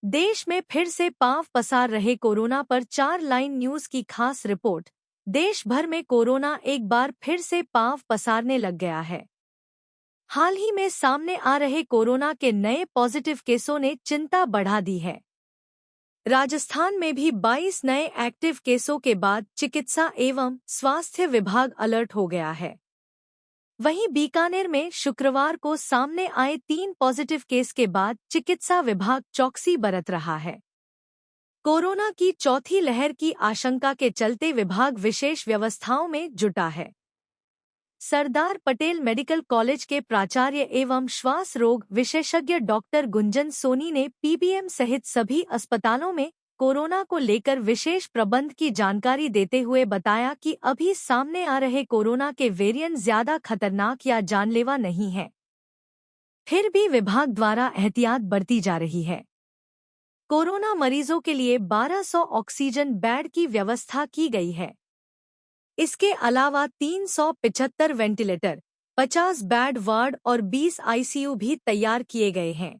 देश में फिर से पांव पसार रहे कोरोना पर 4 लाइन न्यूज की खास रिपोर्ट। देश भर में कोरोना एक बार फिर से पांव पसारने लग गया है। हाल ही में सामने आ रहे कोरोना के नए पॉजिटिव केसों ने चिंता बढ़ा दी है। राजस्थान में भी 22 नए एक्टिव केसों के बाद चिकित्सा एवं स्वास्थ्य विभाग अलर्ट हो गया है। वहीं बीकानेर में शुक्रवार को सामने आए 3 पॉजिटिव केस के बाद चिकित्सा विभाग चौकसी बरत रहा है। कोरोना की चौथी लहर की आशंका के चलते विभाग विशेष व्यवस्थाओं में जुटा है। सरदार पटेल मेडिकल कॉलेज के प्राचार्य एवं श्वास रोग विशेषज्ञ डॉक्टर गुंजन सोनी ने पीबीएम सहित सभी अस्पतालों में कोरोना को लेकर विशेष प्रबंध की जानकारी देते हुए बताया कि अभी सामने आ रहे कोरोना के वेरिएंट ज्यादा खतरनाक या जानलेवा नहीं है, फिर भी विभाग द्वारा एहतियात बरती जा रही है। कोरोना मरीजों के लिए 1200 ऑक्सीजन बेड की व्यवस्था की गई है। इसके अलावा 375 वेंटिलेटर, 50 बेड वार्ड और 20 आईसीयू भी तैयार किए गए हैं।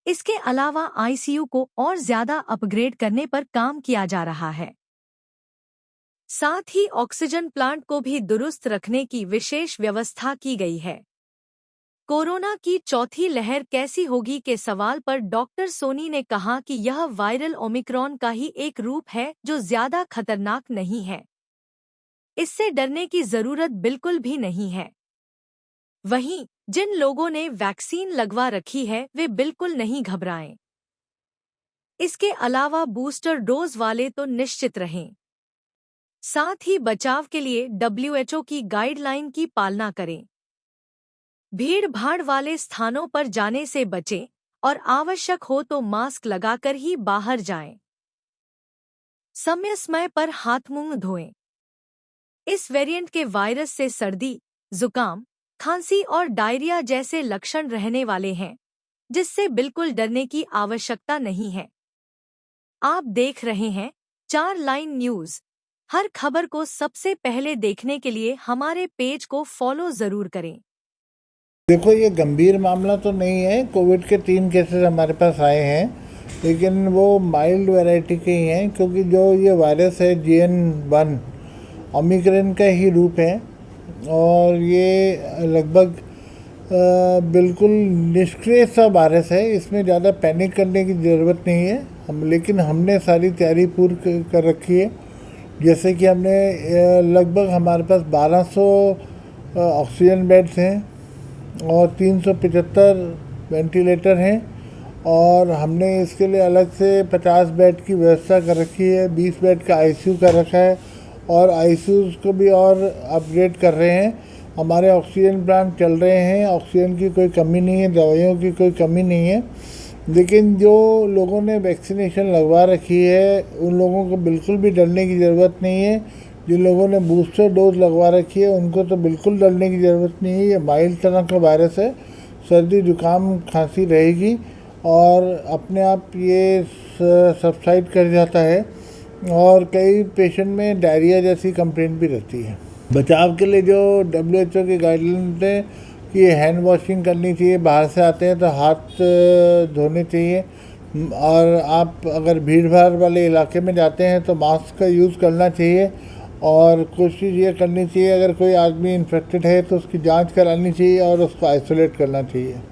इसके अलावा आईसीयू को और ज्यादा अपग्रेड करने पर काम किया जा रहा है। साथ ही ऑक्सीजन प्लांट को भी दुरुस्त रखने की विशेष व्यवस्था की गई है। कोरोना की चौथी लहर कैसी होगी के सवाल पर डॉक्टर सोनी ने कहा कि यह वायरल ओमिक्रॉन का ही एक रूप है जो ज्यादा खतरनाक नहीं है। इससे डरने की जरूरत बिल्कुल भी नहीं है। वहीं जिन लोगों ने वैक्सीन लगवा रखी है वे बिल्कुल नहीं घबराएं। इसके अलावा बूस्टर डोज वाले तो निश्चित रहें। साथ ही बचाव के लिए WHO की गाइडलाइन की पालना करें। भीड़ भाड़ वाले स्थानों पर जाने से बचें और आवश्यक हो तो मास्क लगाकर ही बाहर जाएं। समय पर हाथ मुंह धोएं। इस वेरिएंट के वायरस से सर्दी, जुकाम, खांसी और डायरिया जैसे लक्षण रहने वाले हैं, जिससे बिल्कुल डरने की आवश्यकता नहीं है। आप देख रहे हैं 4 लाइन न्यूज। हर खबर को सबसे पहले देखने के लिए हमारे पेज को फॉलो जरूर करें। देखो, ये गंभीर मामला तो नहीं है। कोविड के 3 केसेस हमारे पास आए हैं, लेकिन वो माइल्ड वैरायटी के ही हैं, क्योंकि जो ये वायरस है JN.1 ओमिक्रॉन का ही रूप है और ये लगभग बिल्कुल निष्क्रिय सा वायरस है। इसमें ज़्यादा पैनिक करने की ज़रूरत नहीं है। लेकिन हमने सारी तैयारी पूरी कर रखी है। जैसे कि हमने लगभग हमारे पास 1200 ऑक्सीजन बेड्स हैं और 375 वेंटिलेटर हैं और हमने इसके लिए अलग से 50 बेड की व्यवस्था कर रखी है। 20 बेड का आईसीयू कर रखा है और आईसीयू को भी और अपग्रेड कर रहे हैं। हमारे ऑक्सीजन प्लांट चल रहे हैं। ऑक्सीजन की कोई कमी नहीं है, दवाइयों की कोई कमी नहीं है। लेकिन जो लोगों ने वैक्सीनेशन लगवा रखी है उन लोगों को बिल्कुल भी डरने की ज़रूरत नहीं है। जिन लोगों ने बूस्टर डोज लगवा रखी है उनको तो बिल्कुल डरने की ज़रूरत नहीं है। ये माइल्ड तरह का वायरस है। सर्दी, जुकाम, खांसी रहेगी और अपने आप ये सबसाइड कर जाता है और कई पेशेंट में डायरिया जैसी कंप्लेंट भी रहती है। बचाव के लिए जो WHO की गाइडलाइन है कि हैंड वॉशिंग करनी चाहिए, बाहर से आते हैं तो हाथ धोने चाहिए और आप अगर भीड़ भाड़ वाले इलाके में जाते हैं तो मास्क का यूज़ करना चाहिए और कोशिश ये करनी चाहिए अगर कोई आदमी इन्फेक्टेड है तो उसकी जांच करानी चाहिए और उसको आइसोलेट करना चाहिए।